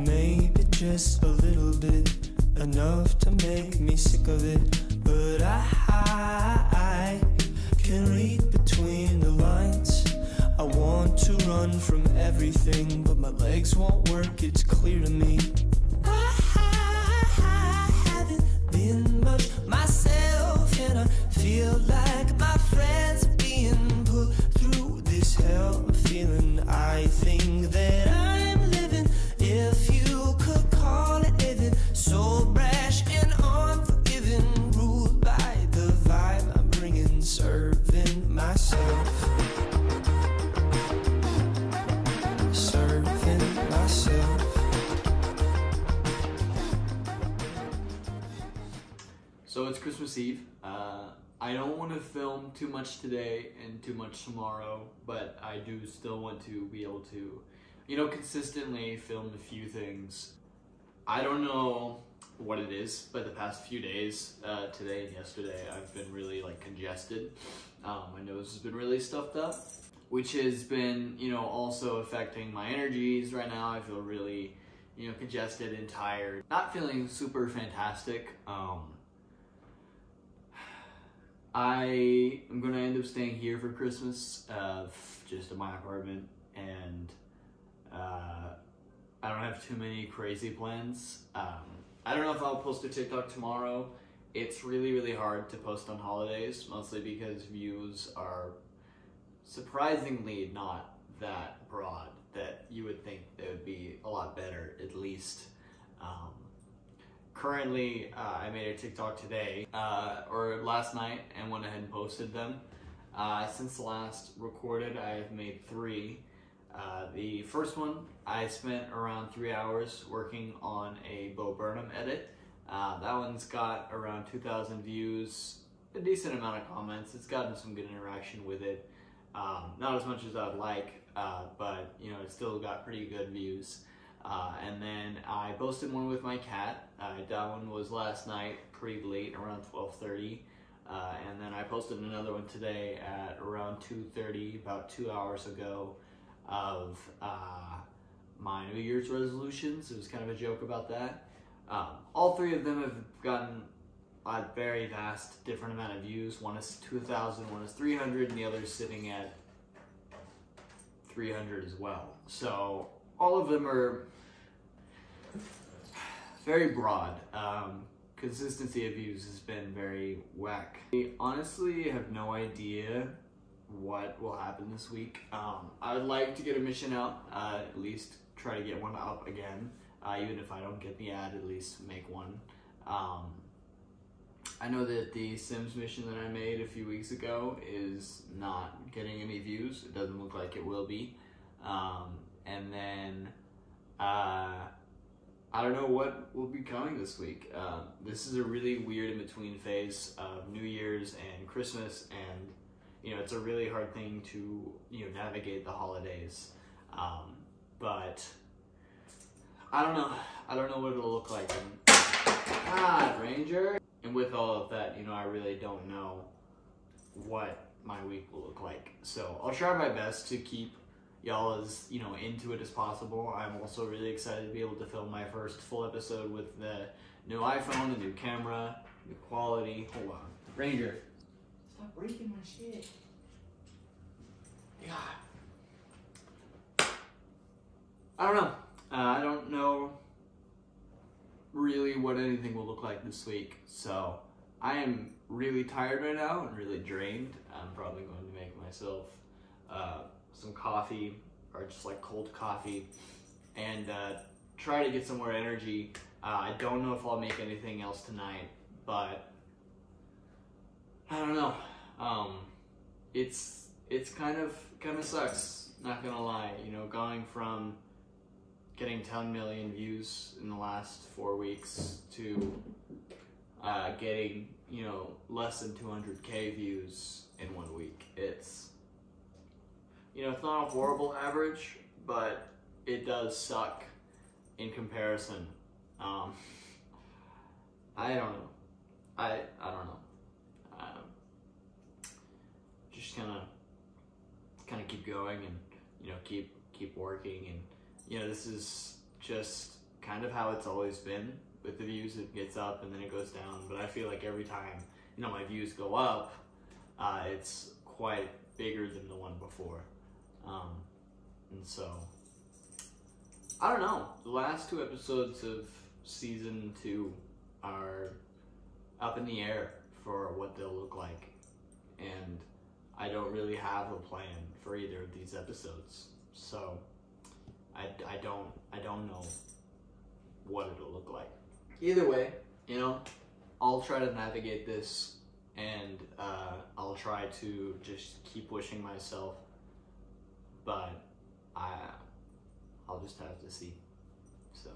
Maybe just a little bit, enough to make me sick of it. But I can read between the lines. I want to run from everything, but my legs won't work, it's clear to me. I haven't been much myself, and I feel like my friends are being put through this hell. Feeling I think that I'm living, if you could call it living. So brash and unforgiving, ruled by the vibe I'm bringing, serving myself. Serving myself. So it's Christmas Eve. I don't want to film too much today and too much tomorrow, but I do still want to be able to, you know, consistently film a few things. I don't know what it is, but the past few days, today and yesterday, I've been really like congested. My nose has been really stuffed up, which has been, you know, also affecting my energies right now. I feel really, you know, congested and tired. Not feeling super fantastic. I am gonna end up staying here for Christmas, just in my apartment, and I don't have too many crazy plans. I don't know if I'll post a TikTok tomorrow. It's really hard to post on holidays, mostly because views are surprisingly not that broad, that you would think they would be a lot better, at least. Currently, I made a TikTok today, or last night, and went ahead and posted them. Since the last recorded, I have made 3. The first one, I spent around 3 hours working on a Bo Burnham edit. That one's got around 2,000 views, a decent amount of comments. It's gotten some good interaction with it. Not as much as I'd like, but you know, it still got pretty good views. And then I posted one with my cat. That one was last night, pretty late, around 12:30. And then I posted another one today at around 2:30, about 2 hours ago, of my New Year's resolutions. It was kind of a joke about that. All 3 of them have gotten a very vast different amount of views. One is 2,000, one is 300, and the other is sitting at 300 as well. So all of them are very broad. Consistency of views has been very whack. I honestly have no idea what will happen this week. I would like to get a mission out, at least try to get one up again. Even if I don't get the ad, at least make one. I know that the Sims mission that I made a few weeks ago is not getting any views. It doesn't look like it will be. And then I don't know what will be coming this week. This is a really weird in-between phase of New Year's and Christmas, and you know, it's a really hard thing to, you know, navigate the holidays. But I don't know. I don't know what it'll look like. Ranger. And with all of that, you know, I really don't know what my week will look like. So I'll try my best to keep y'all as, you know, into it as possible. I'm also really excited to be able to film my first full episode with the new iPhone, the new camera, new quality. Hold on. Ranger, stop breaking my shit. God. I don't know. I don't know really what anything will look like this week. So I am really tired right now and really drained. I'm probably going to make myself some coffee, or just like cold coffee, and try to get some more energy. I don't know if I'll make anything else tonight, but I don't know. It's kind of sucks, not gonna lie. You know, going from getting 10 million views in the last 4 weeks to getting, you know, less than 200K views in 1 week. It's, you know, it's not a horrible average, but it does suck in comparison. I don't know. I don't know. Just kind of keep going and, you know, keep working, and, you know, this is just kind of how it's always been. With the views, it gets up and then it goes down. But I feel like every time, you know, my views go up, it's quite bigger than the one before. And so, I don't know. The last 2 episodes of season 2 are up in the air for what they'll look like. And I don't really have a plan for either of these episodes. So, I don't know what it'll look like. Either way, you know, I'll try to navigate this, and I'll try to just keep pushing myself, but I'll just have to see. So.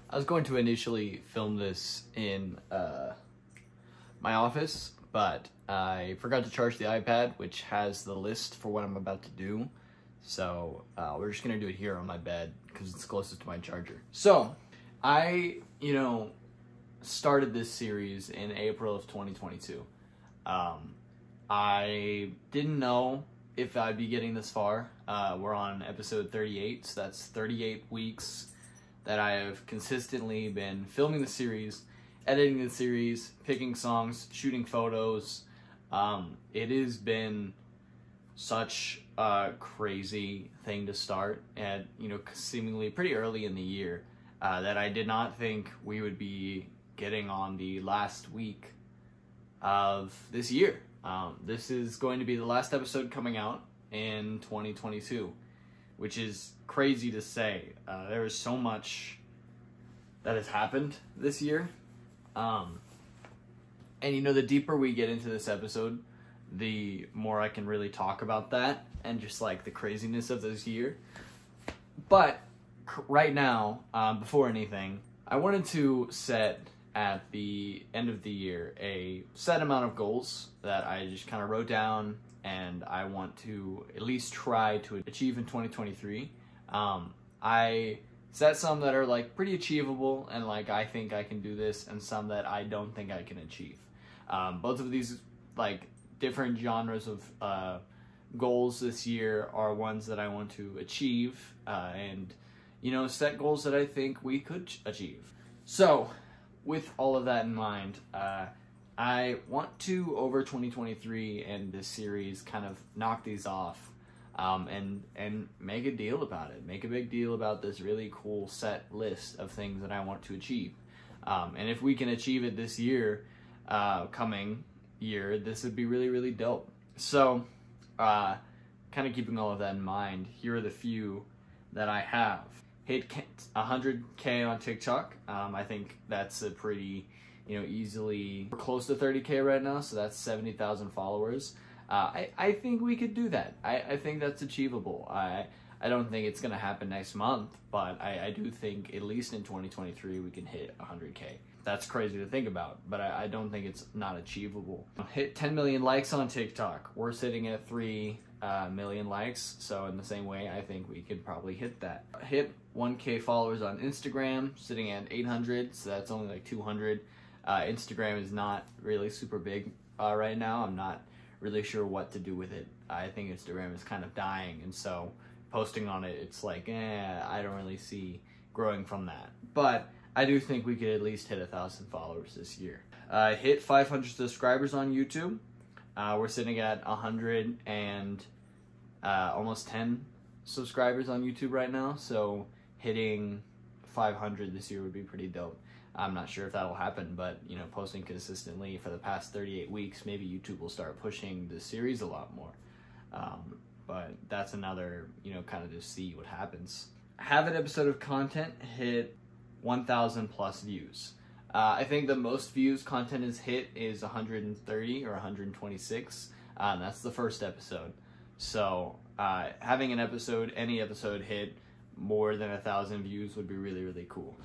I was going to initially film this in my office, but I forgot to charge the iPad, which has the list for what I'm about to do. So we're just gonna do it here on my bed because it's closest to my charger. So I, you know, started this series in April of 2022. I didn't know if I'd be getting this far. We're on episode 38, so that's 38 weeks that I have consistently been filming the series, editing the series, picking songs, shooting photos. It has been such a crazy thing to start at, you know, seemingly pretty early in the year, that I did not think we would be getting on the last week of this year. This is going to be the last episode coming out in 2022. Which is crazy to say. There is so much that has happened this year. And you know, the deeper we get into this episode, the more I can really talk about that and just like the craziness of this year. But right now, before anything, I wanted to set at the end of the year a set amount of goals that I just kind of wrote down and I want to at least try to achieve in 2023. I set some that are like pretty achievable and like I think I can do this, and some that I don't think I can achieve. Both of these like different genres of goals this year are ones that I want to achieve, and you know, set goals that I think we could achieve. So with all of that in mind, I want to, over 2023 and this series, kind of knock these off, and make a deal about it. Make a big deal about this really cool set list of things that I want to achieve. And if we can achieve it this year, coming year, this would be really, really dope. So, kind of keeping all of that in mind, here are the few that I have. Hit 100K on TikTok. I think that's a pretty, you know, easily, we're close to 30K right now, so that's 70,000 followers. I think we could do that. I think that's achievable. I don't think it's gonna happen next month, but I do think at least in 2023 we can hit 100K. That's crazy to think about, but I don't think it's not achievable. Hit 10 million likes on TikTok. We're sitting at 3 million likes, so in the same way, I think we could probably hit that. Hit 1K followers on Instagram, sitting at 800, so that's only like 200. Instagram is not really super big right now. I'm not really sure what to do with it. I think Instagram is kind of dying, and so posting on it, it's like, I don't really see growing from that. But I do think we could at least hit 1,000 followers this year. Hit 500 subscribers on YouTube. We're sitting at 100 and almost 10 subscribers on YouTube right now, so hitting 500 this year would be pretty dope. I'm not sure if that'll happen, but you know, posting consistently for the past 38 weeks, maybe YouTube will start pushing the series a lot more. But that's another, you know, kind of just see what happens. Have an episode of content hit 1,000 plus views. I think the most views content is hit is 130 or 126. That's the first episode. So having an episode, any episode hit more than 1,000 views would be really, really cool.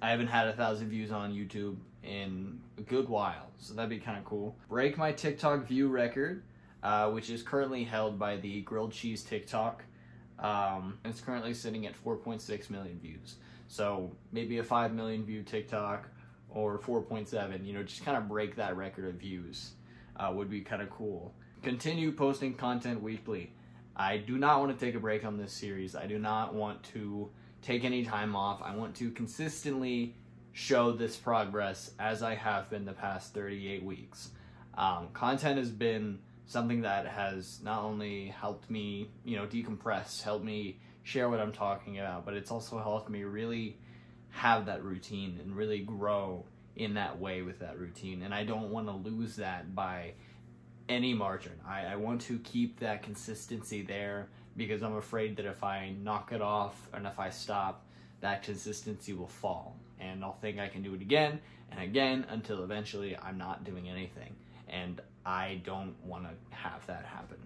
I haven't had 1,000 views on YouTube in a good while, so that'd be kind of cool. Break my TikTok view record, which is currently held by the grilled cheese TikTok. It's currently sitting at 4.6 million views. So maybe a 5 million view TikTok or 4.7, you know, just kind of break that record of views would be kind of cool. Continue posting content weekly. I do not want to take a break on this series. I do not want to take any time off. I want to consistently show this progress as I have been the past 38 weeks. Content has been something that has not only helped me, you know, decompress, helped me share what I'm talking about, but it's also helped me really have that routine and really grow in that way with that routine. And I don't want to lose that by any margin. I want to keep that consistency there because I'm afraid that if I knock it off and if I stop, that consistency will fall. And I'll think I can do it again and again until eventually I'm not doing anything. And I don't want to have that happen.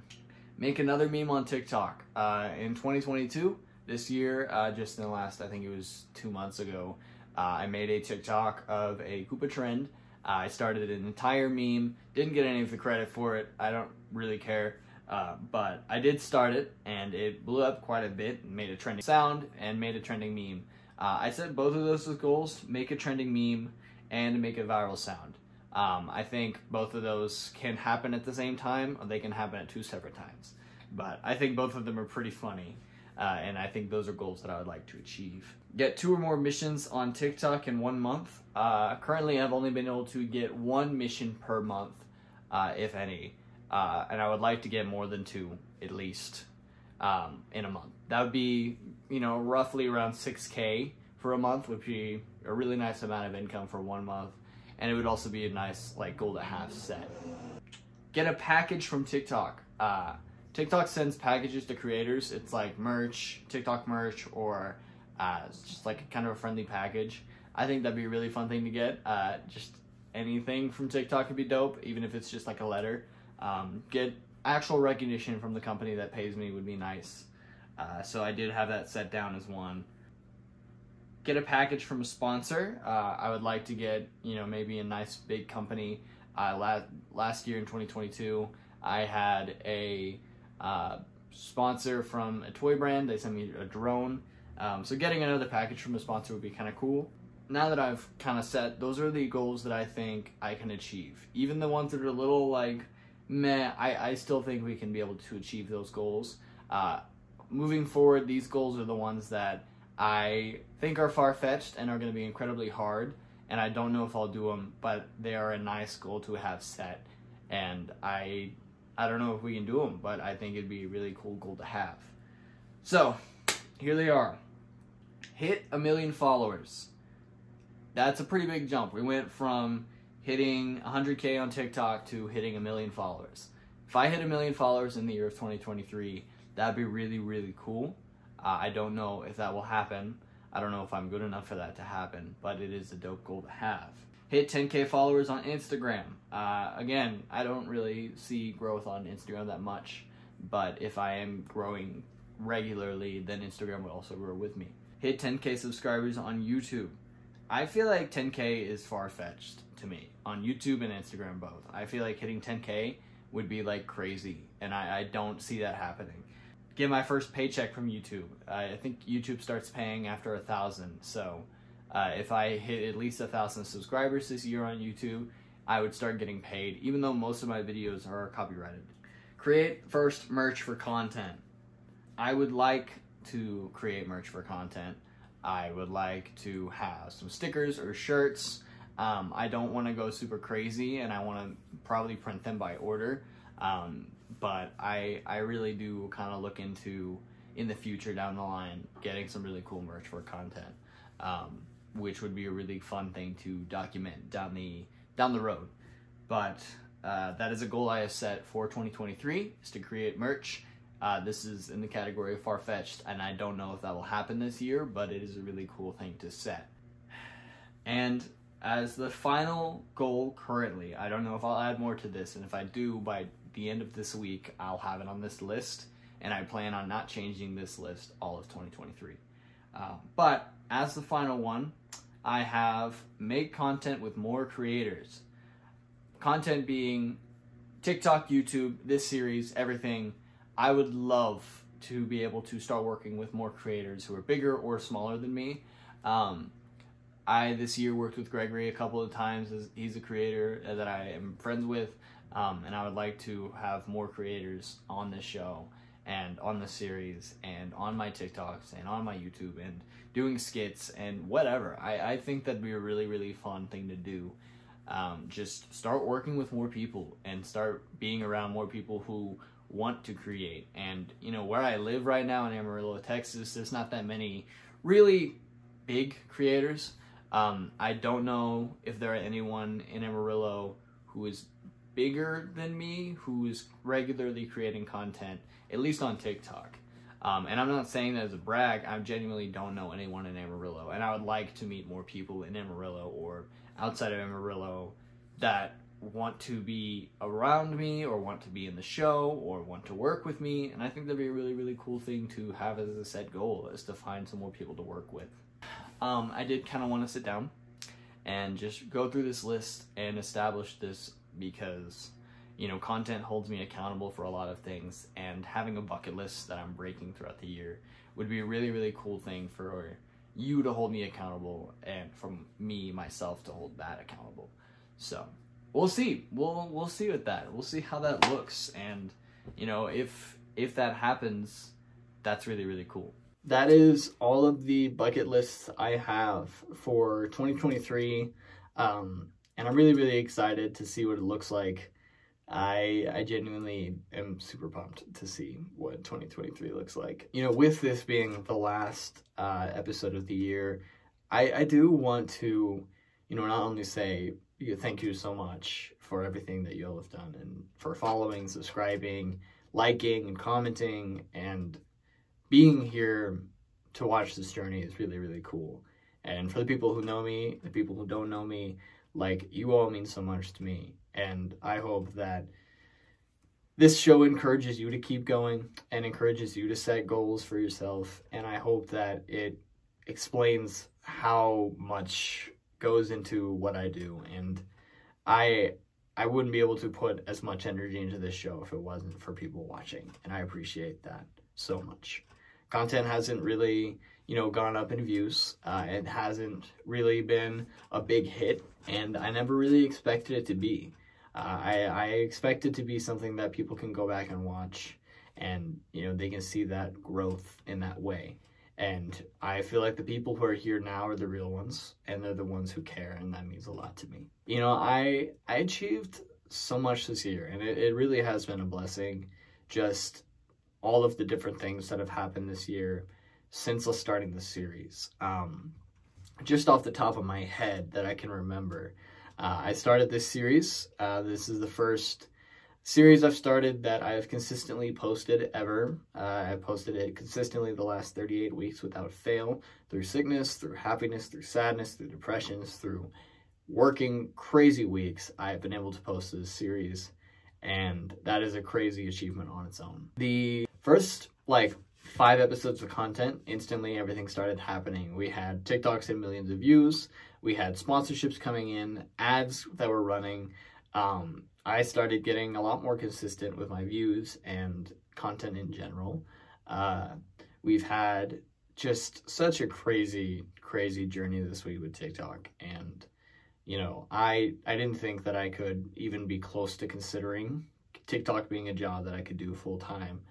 Make another meme on TikTok. In 2022, this year, just in the last, I think it was 2 months ago, I made a TikTok of a Koopa trend. I started an entire meme, didn't get any of the credit for it, I don't really care, but I did start it, and it blew up quite a bit, and made a trending sound, and made a trending meme. I set both of those as goals, make a trending meme, and make a viral sound. I think both of those can happen at the same time, or they can happen at 2 separate times. But I think both of them are pretty funny, and I think those are goals that I would like to achieve. Get 2 or more missions on TikTok in 1 month. Currently, I've only been able to get 1 mission per month, if any, and I would like to get more than 2, at least, in a month. That would be, you know, roughly around 6K for a month, would be a really nice amount of income for 1 month, and it would also be a nice, like, goal to have set. Get a package from TikTok. TikTok sends packages to creators. It's like merch, TikTok merch, or it's just like a kind of a friendly package. I think that'd be a really fun thing to get. Just anything from TikTok could be dope, even if it's just like a letter. Get actual recognition from the company that pays me would be nice. So I did have that set down as one. Get a package from a sponsor. I would like to get, you know, maybe a nice big company. Last year in 2022, I had a sponsor from a toy brand. They sent me a drone. So getting another package from a sponsor would be kind of cool. Now that I've kind of set, those are the goals that I think I can achieve. Even the ones that are a little like, meh, I still think we can be able to achieve those goals. Moving forward, these goals are the ones that I think are far-fetched and are going to be incredibly hard, and I don't know if I'll do them, but they are a nice goal to have set, and I don't know if we can do them, but I think it'd be a really cool goal to have. So, here they are. Hit 1 million followers. That's a pretty big jump. We went from hitting 100K on TikTok to hitting 1 million followers. If I hit 1 million followers in the year of 2023, that'd be really, really cool. I don't know if that will happen. I don't know if I'm good enough for that to happen, but it is a dope goal to have. Hit 10K followers on Instagram. Again, I don't really see growth on Instagram that much, but if I am growing regularly, then Instagram will also grow with me. Hit 10K subscribers on YouTube. I feel like 10K is far-fetched to me on YouTube and Instagram both. I feel like hitting 10K would be like crazy, and I don't see that happening. Get my first paycheck from YouTube. I think YouTube starts paying after 1,000, so if I hit at least 1,000 subscribers this year on YouTube, I would start getting paid, even though most of my videos are copyrighted. Create first merch for content. I would like to create merch for content. I would like to have some stickers or shirts. I don't want to go super crazy, and I want to probably print them by order. But I really do kind of look into, in the future down the line, getting some really cool merch for content, which would be a really fun thing to document down the road. But that is a goal I have set for 2023, is to create merch. This is in the category of far-fetched, and I don't know if that will happen this year, but it is a really cool thing to set. And as the final goal currently, I don't know if I'll add more to this, and if I do, by the end of this week, I'll have it on this list, and I plan on not changing this list all of 2023. But as the final one, I have make content with more creators. Content being TikTok, YouTube, this series, everything. I would love to be able to start working with more creators who are bigger or smaller than me. I this year worked with Gregory a couple of times, as he's a creator that I am friends with, and I would like to have more creators on this show and on the series and on my TikToks and on my YouTube and doing skits and whatever. I think that'd be a really, really fun thing to do. Just start working with more people and start being around more people who want to create. And you know, where I live right now in Amarillo, Texas, there's not that many really big creators. I don't know if there are anyone in Amarillo who is bigger than me who is regularly creating content, at least on TikTok. And I'm not saying that as a brag. I genuinely don't know anyone in Amarillo, and I would like to meet more people in Amarillo or outside of Amarillo that want to be around me or want to be in the show or want to work with me. And I think that'd be a really, really cool thing to have as a set goal, is to find some more people to work with. I did kind of want to sit down and just go through this list and establish this because, you know, content holds me accountable for a lot of things, and having a bucket list that I'm breaking throughout the year would be a really, really cool thing for you to hold me accountable and from me, myself, to hold that accountable. So we'll see. We'll see with that. We'll see how that looks. And, you know, if that happens, that's really, really cool. That is all of the bucket lists I have for 2023. And I'm really, really excited to see what it looks like. I genuinely am super pumped to see what 2023 looks like. You know, with this being the last episode of the year, I do want to, you know, not only say thank you so much for everything that you all have done, and for following, subscribing, liking, and commenting, and being here to watch this journey is really, really cool. And for the people who know me, the people who don't know me, like, you all mean so much to me. And I hope that this show encourages you to keep going and encourages you to set goals for yourself. And I hope that it explains how much goes into what I do. And I wouldn't be able to put as much energy into this show if it wasn't for people watching. And I appreciate that so much. Content hasn't really, you know, gone up in views. It hasn't really been a big hit, and I never really expected it to be. I expect it to be something that people can go back and watch, and, you know, they can see that growth in that way. And I feel like the people who are here now are the real ones, and they're the ones who care, and that means a lot to me. You know, I achieved so much this year, and it really has been a blessing. Just all of the different things that have happened this year since starting the series. Just off the top of my head that I can remember, I started this series. This is the first series I've started that I have consistently posted ever. I posted it consistently the last 38 weeks without fail, through sickness, through happiness, through sadness, through depressions, through working crazy weeks. I've been able to post this series, and that is a crazy achievement on its own. The first, 5 episodes of content, instantly everything started happening. We had TikToks and millions of views. We had sponsorships coming in, ads that were running. I started getting a lot more consistent with my views and content in general. We've had just such a crazy, crazy journey this week with TikTok. And, you know, I didn't think that I could even be close to considering TikTok being a job that I could do full time.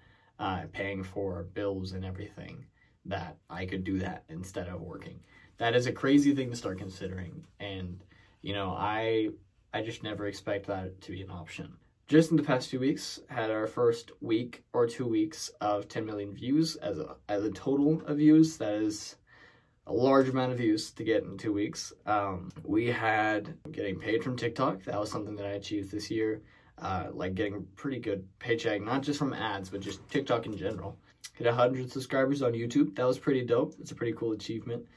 Paying for bills and everything, that I could do that instead of working. That is a crazy thing to start considering, and, you know, I just never expect that to be an option. Just in the past 2 weeks, had our first week or 2 weeks of 10 million views as a total of views. That is a large amount of views to get in 2 weeks. We had getting paid from TikTok. That was something that I achieved this year. Getting a pretty good paycheck, not just from ads, but just TikTok in general. Hit 100 subscribers on YouTube. That was pretty dope. It's a pretty cool achievement.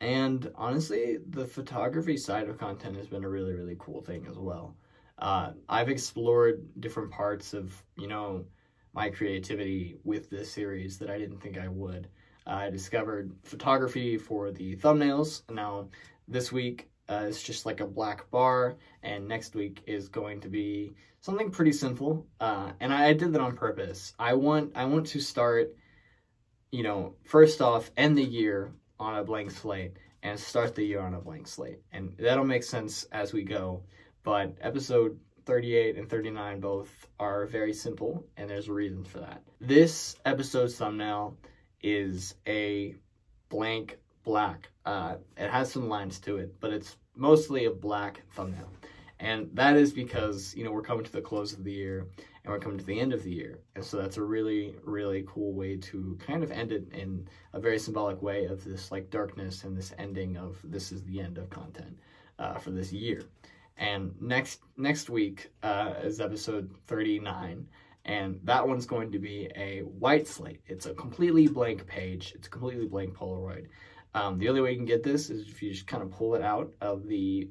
And honestly, the photography side of content has been a really, really cool thing as well. I've explored different parts of, you know, my creativity with this series that I didn't think I would. I discovered photography for the thumbnails. Now, this week it's just like a black bar, and next week is going to be something pretty simple. And I did that on purpose. I want to start, you know, first off, end the year on a blank slate and start the year on a blank slate. And that'll make sense as we go. But episode 38 and 39 both are very simple, and there's a reason for that. This episode's thumbnail is a blank black. It has some lines to it, but it's mostly a black thumbnail. And that is because, you know, we're coming to the close of the year and we're coming to the end of the year. And so that's a really, really cool way to kind of end it in a very symbolic way of this like darkness and this ending of this is the end of content for this year. And next week is episode 39, and that one's going to be a white slate. It's a completely blank page. It's a completely blank Polaroid. The only way you can get this is if you just kind of pull it out of the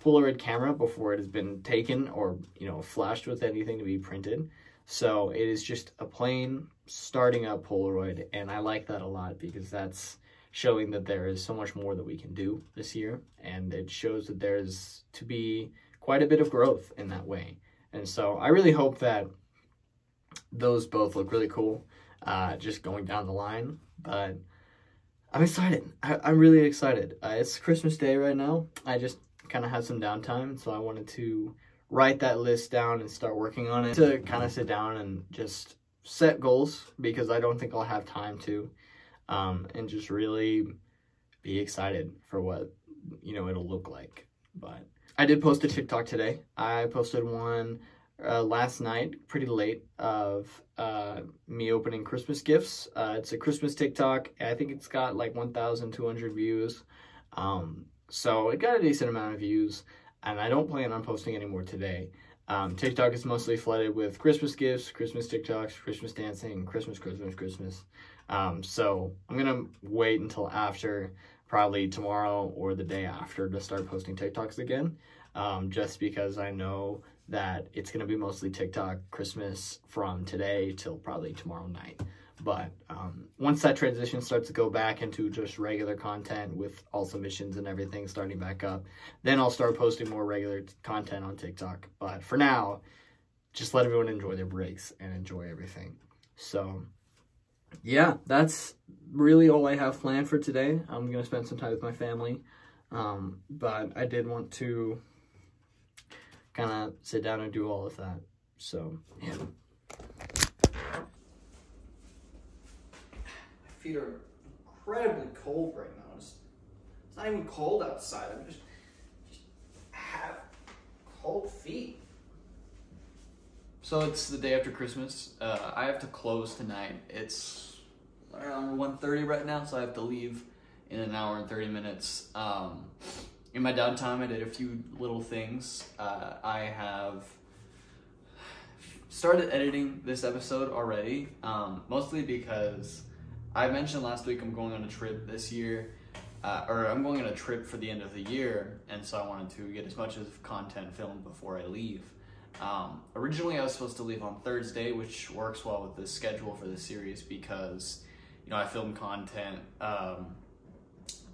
Polaroid camera before it has been taken or, you know, flashed with anything to be printed. So it is just a plain starting up Polaroid, and I like that a lot because that's showing that there is so much more that we can do this year, and it shows that there's to be quite a bit of growth in that way. And so I really hope that those both look really cool, just going down the line. But I'm excited. I'm really excited. It's Christmas Day right now. I just kind of had some downtime, so I wanted to write that list down and start working on it, to kind of sit down and just set goals, because I don't think I'll have time to, and just really be excited for what, you know, it'll look like. But I did post a TikTok today. I posted one last night, pretty late, of me opening Christmas gifts. It's a Christmas TikTok. I think it's got like 1,200 views. So it got a decent amount of views, and I don't plan on posting any more today. TikTok is mostly flooded with Christmas gifts, Christmas TikToks, Christmas dancing, Christmas. So I'm gonna wait until after, probably tomorrow or the day after, to start posting TikToks again, just because I know that it's gonna be mostly TikTok Christmas from today till probably tomorrow night. But once that transition starts to go back into just regular content with all submissions and everything starting back up, then I'll start posting more regular content on TikTok. But for now, just let everyone enjoy their breaks and enjoy everything. So yeah, that's really all I have planned for today. I'm going to spend some time with my family. But I did want to kind of sit down and do all of that. So yeah. Feet are incredibly cold right now. It's not even cold outside. I'm just have cold feet. So it's the day after Christmas. I have to close tonight. It's around 1:30 right now, so I have to leave in an hour and 30 minutes. In my downtime, I did a few little things. I have started editing this episode already, mostly because I mentioned last week I'm going on a trip this year, or I'm going on a trip for the end of the year, and so I wanted to get as much of content filmed before I leave. Originally I was supposed to leave on Thursday, which works well with the schedule for this series because, you know, I film content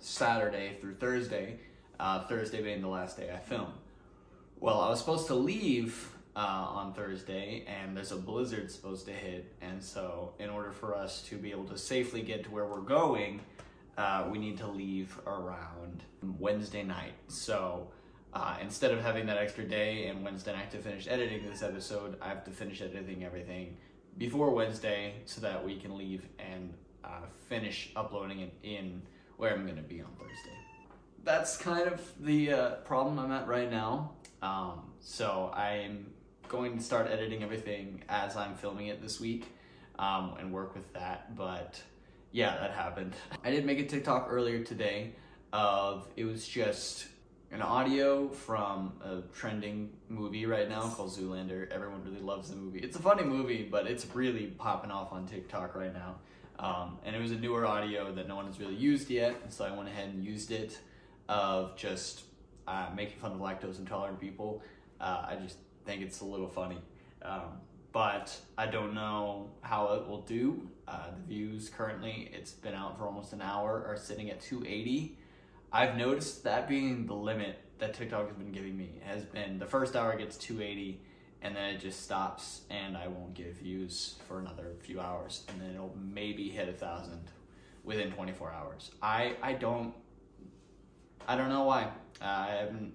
Saturday through Thursday, Thursday being the last day I film. Well, I was supposed to leave on Thursday, and there's a blizzard supposed to hit, and so in order for us to be able to safely get to where we're going, we need to leave around Wednesday night. So instead of having that extra day and Wednesday night to finish editing this episode, I have to finish editing everything before Wednesday so that we can leave and finish uploading it in where I'm going to be on Thursday. That's kind of the problem I'm at right now. So I'm going to start editing everything as I'm filming it this week, and work with that. But yeah, that happened. I did make a TikTok earlier today of, it was just an audio from a trending movie right now called Zoolander. Everyone really loves the movie. It's a funny movie, but it's really popping off on TikTok right now. And it was a newer audio that no one has really used yet, and so I went ahead and used it, of just making fun of lactose intolerant people. I just think it's a little funny, but I don't know how it will do. The views currently, it's been out for almost an hour, are sitting at 280. I've noticed that being the limit that TikTok has been giving me. It has been the first hour gets 280, and then it just stops, and I won't get views for another few hours, and then it'll maybe hit 1,000 within 24 hours. I don't know why. I haven't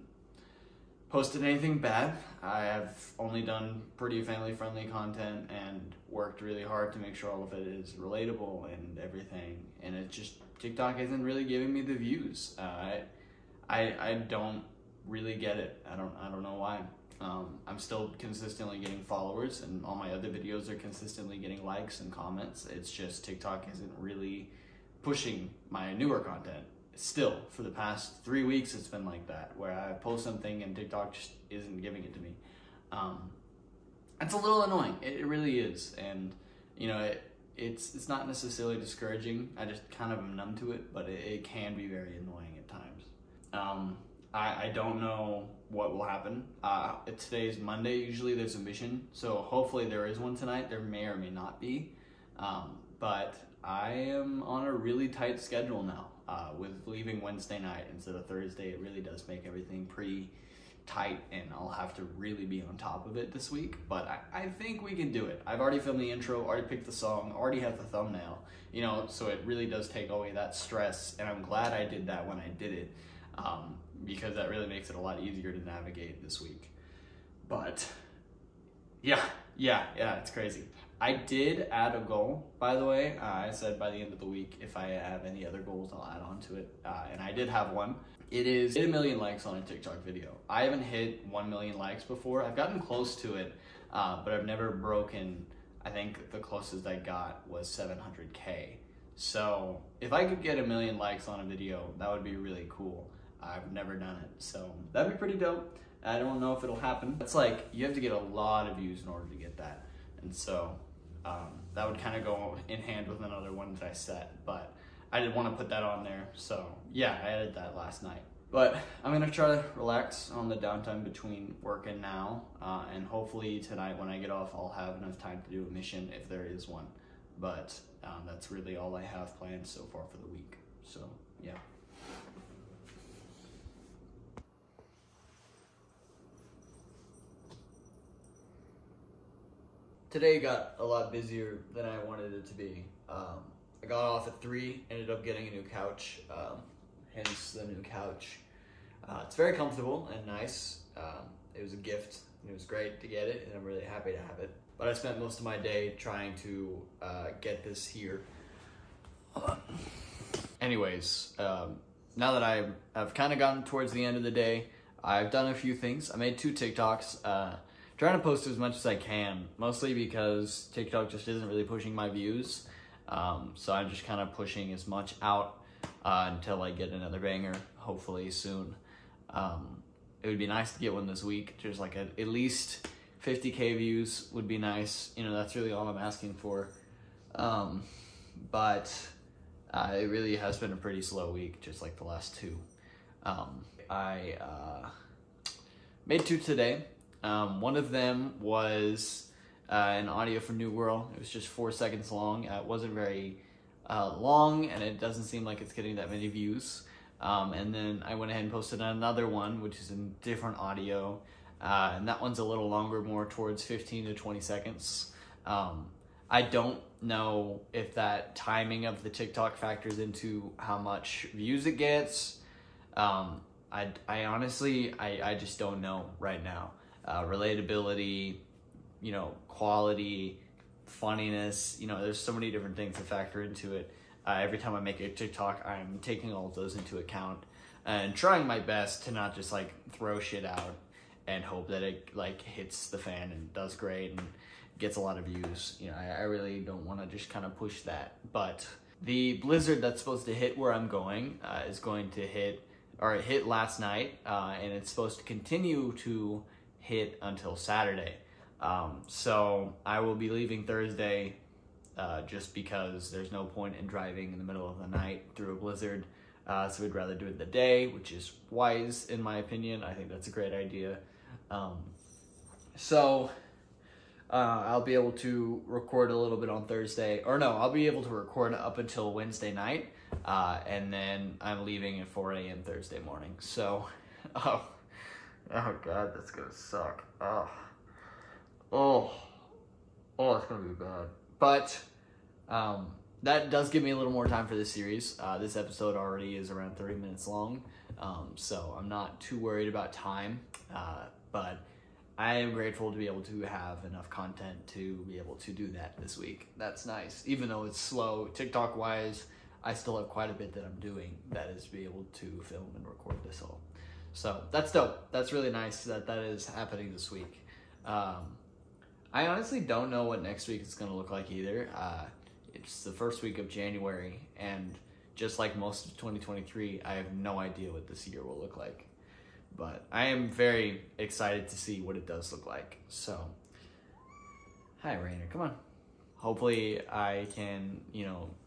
posted anything bad. I have only done pretty family-friendly content and worked really hard to make sure all of it is relatable and everything. And it just, TikTok isn't really giving me the views. I don't really get it. I don't know why. I'm still consistently getting followers, and all my other videos are consistently getting likes and comments. It's just TikTok isn't really pushing my newer content. Still, for the past 3 weeks, it's been like that, where I post something and TikTok just isn't giving it to me. It's a little annoying. It really is, and you know, it's not necessarily discouraging. I just kind of am numb to it, but it can be very annoying at times. I don't know what will happen. Today's Monday. Usually there's a mission, so hopefully there is one tonight. There may or may not be, but I am on a really tight schedule now. With leaving Wednesday night instead of Thursday, it really does make everything pretty tight, and I'll have to really be on top of it this week, but I think we can do it. I've already filmed the intro, already picked the song, already have the thumbnail, you know, so it really does take away that stress, and I'm glad I did that when I did it, because that really makes it a lot easier to navigate this week. But yeah, it's crazy. I did add a goal, by the way. I said by the end of the week, if I have any other goals, I'll add on to it. And I did have one. It is hit 1 million likes on a TikTok video. I haven't hit 1 million likes before. I've gotten close to it, but I've never broken. I think the closest I got was 700K. So if I could get 1 million likes on a video, that would be really cool. I've never done it, so that'd be pretty dope. I don't know if it'll happen. It's like, you have to get a lot of views in order to get that. And so that would kind of go in hand with another one that I set, but I didn't want to put that on there. So yeah, I added that last night. But I'm gonna try to relax on the downtime between work and now, and hopefully tonight when I get off, I'll have enough time to do a mission if there is one. But that's really all I have planned so far for the week. So yeah. Today got a lot busier than I wanted it to be. I got off at 3, ended up getting a new couch, hence the new couch. It's very comfortable and nice. It was a gift, and it was great to get it, and I'm really happy to have it. But I spent most of my day trying to get this here. Anyways, now that I've kind of gotten towards the end of the day, I've done a few things. I made 2 TikToks. Trying to post as much as I can, mostly because TikTok just isn't really pushing my views. So I'm just kind of pushing as much out until I get another banger, hopefully soon. It would be nice to get one this week. Just like at least 50K views would be nice. You know, that's really all I'm asking for. But it really has been a pretty slow week, just like the last 2. I made 2 today. One of them was an audio for New World. It was just 4 seconds long. It wasn't very long, and it doesn't seem like it's getting that many views. And then I went ahead and posted another one, which is in different audio, and that one's a little longer, more towards 15 to 20 seconds. I don't know if that timing of the TikTok factors into how much views it gets. I honestly, I just don't know right now. Relatability, you know, quality, funniness, you know, there's so many different things that factor into it. Every time I make a TikTok, I'm taking all of those into account and trying my best to not just like throw shit out and hope that it like hits the fan and does great and gets a lot of views. You know, I really don't want to just kind of push that. But the blizzard that's supposed to hit where I'm going is going to hit, or it hit last night, and it's supposed to continue to hit until Saturday. So I will be leaving Thursday just because there's no point in driving in the middle of the night through a blizzard. So we'd rather do it the day, which is wise in my opinion. I think that's a great idea. So I'll be able to record a little bit on Thursday. Or no, I'll be able to record up until Wednesday night. And then I'm leaving at 4 a.m. Thursday morning. So, oh God, that's gonna suck. Oh, it's gonna be bad. But, that does give me a little more time for this series. This episode already is around 30 minutes long. So I'm not too worried about time. But I am grateful to be able to have enough content to be able to do that this week. That's nice. Even though it's slow, TikTok wise, I still have quite a bit that I'm doing that is to be able to film and record this all. So that's dope. That's really nice that that is happening this week. I honestly don't know what next week is going to look like either. It's the first week of January, and just like most of 2023, I have no idea what this year will look like. But I am very excited to see what it does look like. So, hi Rainer, come on. Hopefully I can,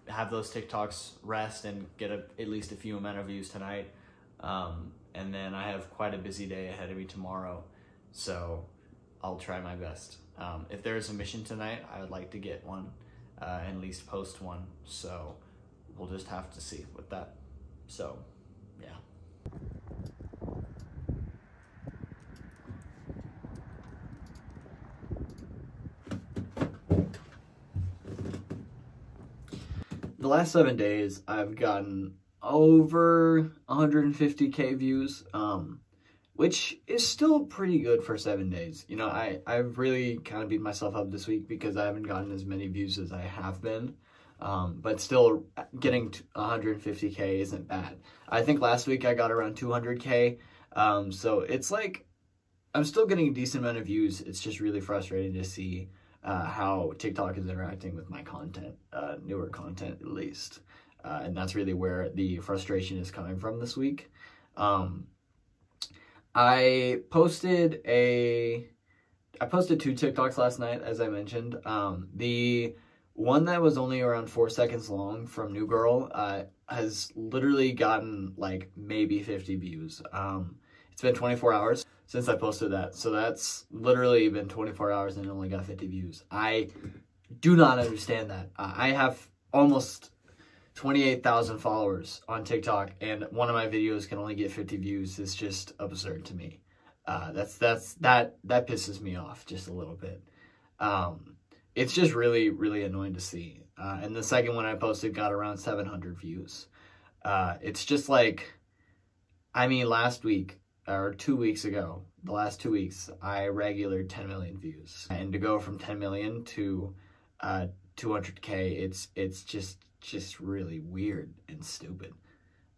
have those TikToks rest and get at least a few amount of views tonight. And then I have quite a busy day ahead of me tomorrow. So I'll try my best. If there is a mission tonight, I would like to get one, and at least post one. So we'll just have to see with that. So, yeah. The last 7 days, I've gotten over 150K views, which is still pretty good for 7 days. I've really kind of beat myself up this week because I haven't gotten as many views as I have been, but still getting 150K isn't bad. I think last week I got around 200K, so it's like I'm still getting a decent amount of views. It's just really frustrating to see how TikTok is interacting with my content, newer content at least. And that's really where the frustration is coming from this week. I posted 2 TikToks last night, as I mentioned. The one that was only around 4 seconds long from New Girl has literally gotten like maybe 50 views. It's been 24 hours since I posted that. So that's literally been 24 hours and it only got 50 views. I do not understand that. I have almost 28,000 followers on TikTok, and one of my videos can only get 50 views. It's just absurd to me. That pisses me off just a little bit. It's just really, really annoying to see. And the second one I posted got around 700 views. It's just like, last week, or 2 weeks ago, the last 2 weeks, I regulared 10 million views. And to go from 10 million to 200K, it's just really weird and stupid.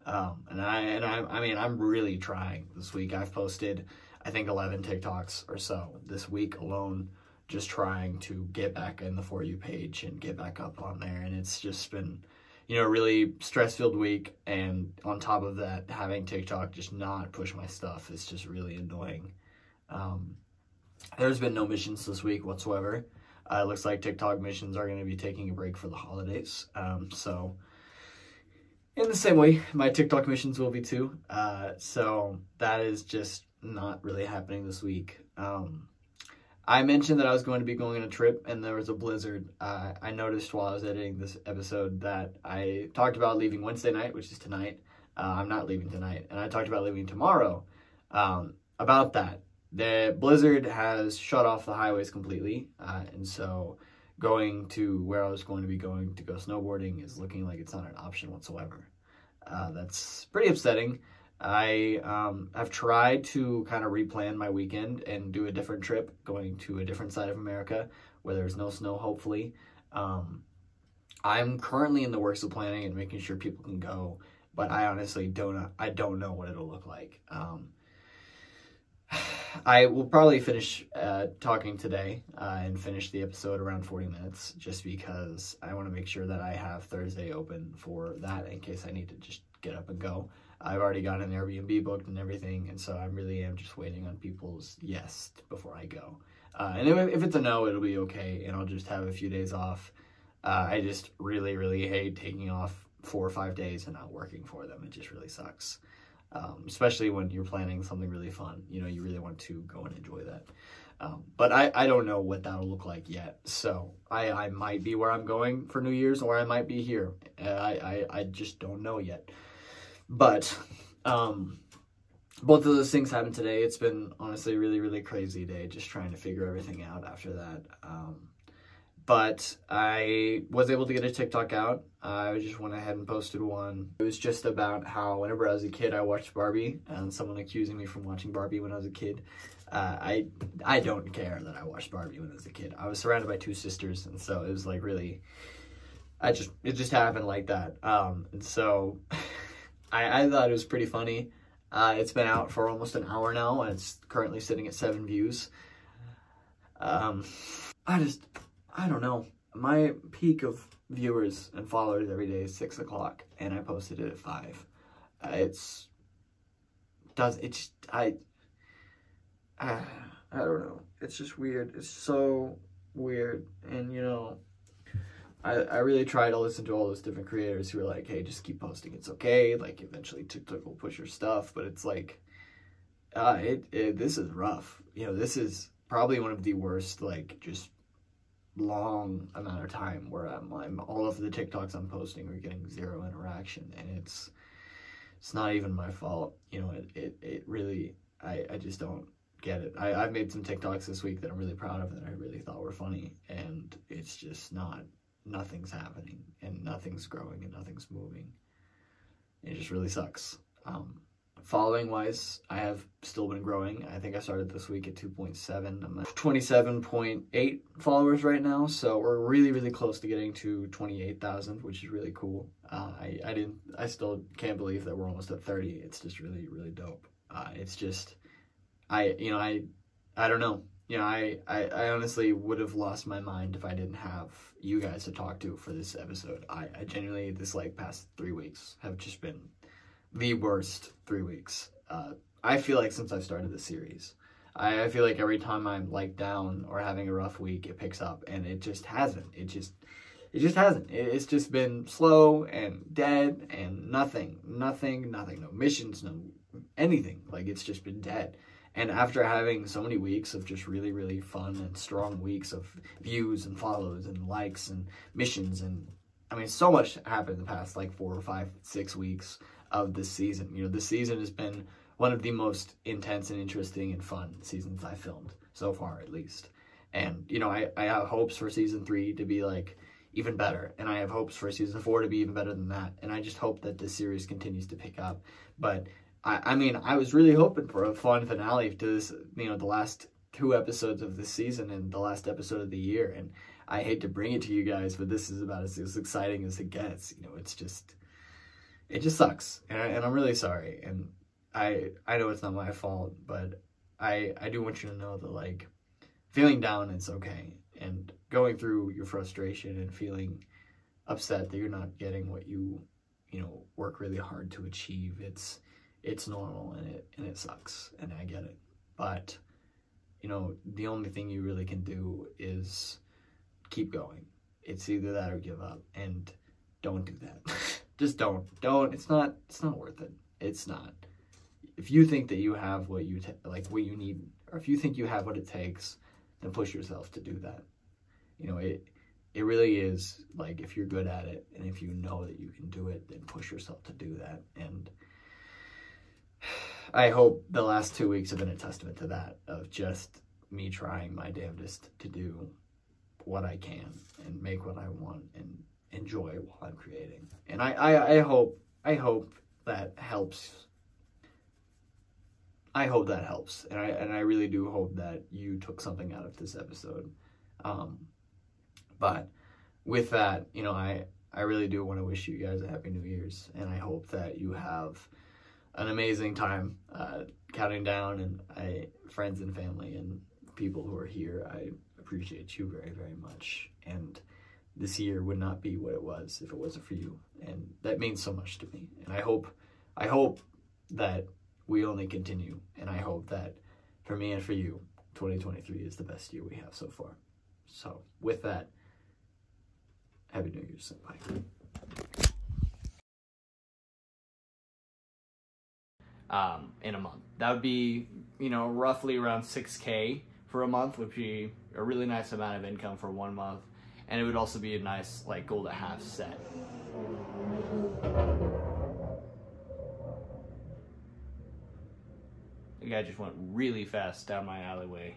I'm really trying this week. I've posted, I think, 11 TikToks or so this week alone, just trying to get back in the For You page and get back up on there. And it's just been, a really stress-filled week, and on top of that, having TikTok just not push my stuff is just really annoying. There's been no missions this week whatsoever. It looks like TikTok missions are going to be taking a break for the holidays. So, in the same way, my TikTok missions will be too. So, that is just not really happening this week. I mentioned that I was going to be going on a trip, and there was a blizzard. I noticed while I was editing this episode that I talked about leaving Wednesday night, which is tonight. I'm not leaving tonight. And I talked about leaving tomorrow. About that, the blizzard has shut off the highways completely. And so going to where I was going to be going to go snowboarding is looking like it's not an option whatsoever. That's pretty upsetting. I have tried to kind of replan my weekend and do a different trip, going to a different side of America where there's no snow, hopefully. I'm currently in the works of planning and making sure people can go, but I honestly don't know what it'll look like. I will probably finish talking today and finish the episode around 40 minutes just because I want to make sure that I have Thursday open for that in case I need to just get up and go. I've already got an Airbnb booked and everything, and so I really am just waiting on people's yes before I go. And if it's a no, it'll be okay, and I'll just have a few days off. I just really, really hate taking off 4 or 5 days and not working for them. It just really sucks. especially when you're planning something really fun. You know, you really want to go and enjoy that. But I don't know what that'll look like yet. So I might be where I'm going for New Year's, or I might be here. I just don't know yet. But both of those things happened today. It's been honestly a really, really crazy day, just trying to figure everything out after that. But I was able to get a TikTok out. I just went ahead and posted one. It was just about how whenever I was a kid, I watched Barbie, and someone accusing me from watching Barbie when I was a kid. I don't care that I watched Barbie when I was a kid. I was surrounded by 2 sisters, and so it was like really, it just happened like that. And so I thought it was pretty funny. It's been out for almost an hour now, and it's currently sitting at 7 views. I don't know. My peak of viewers and followers every day is 6 o'clock, and I posted it at 5. I don't know. It's just weird. It's so weird. And, you know, I really try to listen to all those different creators who are like, hey, just keep posting. It's okay. Like, eventually TikTok will push your stuff. But it's like, this is rough. You know, this is probably one of the worst, like, just long amount of time where I'm all of the TikToks I'm posting are getting 0 interaction, and it's not even my fault. You know, it really, I just don't get it. I've made some TikToks this week that I'm really proud of that I really thought were funny, and it's just nothing's happening, and nothing's growing, and nothing's moving. It just really sucks. Following wise, I have still been growing. I think I started this week at 2.7. I'm at 27.8 followers right now, so we're really, really close to getting to 28,000, which is really cool. I still can't believe that we're almost at 30. It's just really, really dope. It's just, I don't know. You know, I honestly would have lost my mind if I didn't have you guys to talk to for this episode. I genuinely, this like past 3 weeks have just been the worst 3 weeks. I feel like since I've started the series, I feel like every time I'm like down or having a rough week, it picks up, and it just hasn't. It just hasn't. It's just been slow and dead and nothing, no missions, no anything. Like, it's just been dead. And after having so many weeks of just really, really fun and strong weeks of views and follows and likes and missions, and I mean, so much happened in the past like 4 or 5, 6 weeks of this season. You know, this season has been one of the most intense and interesting and fun seasons I filmed so far, at least. And, you know, I have hopes for season 3 to be like even better, and I have hopes for season 4 to be even better than that. And I just hope that this series continues to pick up. But I mean, I was really hoping for a fun finale to this, you know, the last 2 episodes of this season and the last episode of the year. And I hate to bring it to you guys, but this is about as exciting as it gets. You know, it just sucks. And I'm really sorry. And I know it's not my fault, but I do want you to know that, like, feeling down is okay. And going through your frustration and feeling upset that you're not getting what you know, work really hard to achieve, it's normal, and it sucks, and I get it. But, you know, the only thing you really can do is keep going. It's either that or give up, and don't do that. Just don't. It's not worth it. It's not. If you think that you have what you need, or if you think you have what it takes, then push yourself to do that. You know, it really is, like, if you're good at it, and if you know that you can do it, then push yourself to do that. And I hope the last 2 weeks have been a testament to that, of just me trying my damnedest to do what I can and make what I want and enjoy while I'm creating. And I hope that helps. I hope that helps. And I really do hope that you took something out of this episode. But with that, you know, I really do want to wish you guys a Happy New Year's, and I hope that you have an amazing time counting down, and friends and family and people who are here, I appreciate you very, very much. And this year would not be what it was if it wasn't for you, and that means so much to me. And I hope that we only continue, and I hope that for me and for you, 2023 is the best year we have so far. So with that, Happy New Year's, Senpai. in a month. That would be, you know, roughly around 6K for a month, would be a really nice amount of income for 1 month. And it would also be a nice, like, goal to have set. The guy just went really fast down my alleyway.